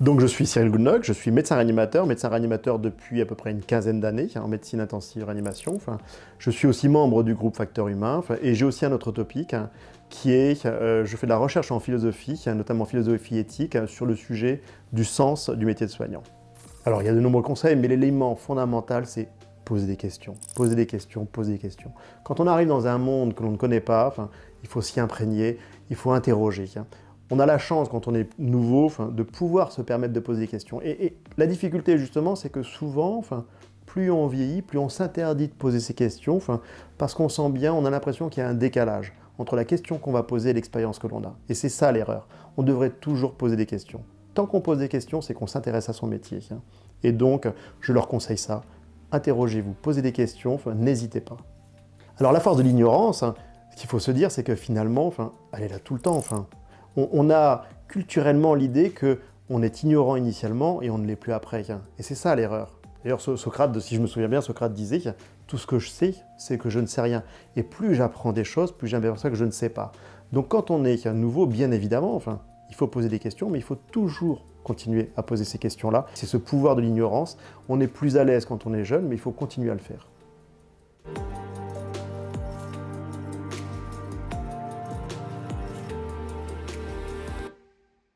Donc je suis Cyril Goodnock, je suis médecin réanimateur depuis à peu près une quinzaine d'années en médecine intensive réanimation. Je suis aussi membre du groupe Facteur Humain et j'ai aussi un autre topic qui est, je fais de la recherche en philosophie, notamment philosophie éthique, sur le sujet du sens du métier de soignant. Alors il y a de nombreux conseils, mais l'élément fondamental c'est poser des questions, poser des questions, poser des questions. Quand on arrive dans un monde que l'on ne connaît pas, il faut s'y imprégner, il faut interroger. On a la chance, quand on est nouveau, de pouvoir se permettre de poser des questions. Et la difficulté, justement, c'est que souvent, plus on vieillit, plus on s'interdit de poser ces questions, parce qu'on sent bien, on a l'impression qu'il y a un décalage entre la question qu'on va poser et l'expérience que l'on a. Et c'est ça l'erreur. On devrait toujours poser des questions. Tant qu'on pose des questions, c'est qu'on s'intéresse à son métier. Et donc, je leur conseille ça. Interrogez-vous, posez des questions, n'hésitez pas. Alors la force de l'ignorance, ce qu'il faut se dire, c'est que finalement, elle est là tout le temps. On a culturellement l'idée qu'on est ignorant initialement et on ne l'est plus après. Et c'est ça l'erreur. D'ailleurs, Socrate, si je me souviens bien, Socrate disait « Tout ce que je sais, c'est que je ne sais rien. Et plus j'apprends des choses, plus j'ai l'impression que je ne sais pas. » Donc quand on est nouveau, bien évidemment, il faut poser des questions, mais il faut toujours continuer à poser ces questions-là. C'est ce pouvoir de l'ignorance. On est plus à l'aise quand on est jeune, mais il faut continuer à le faire.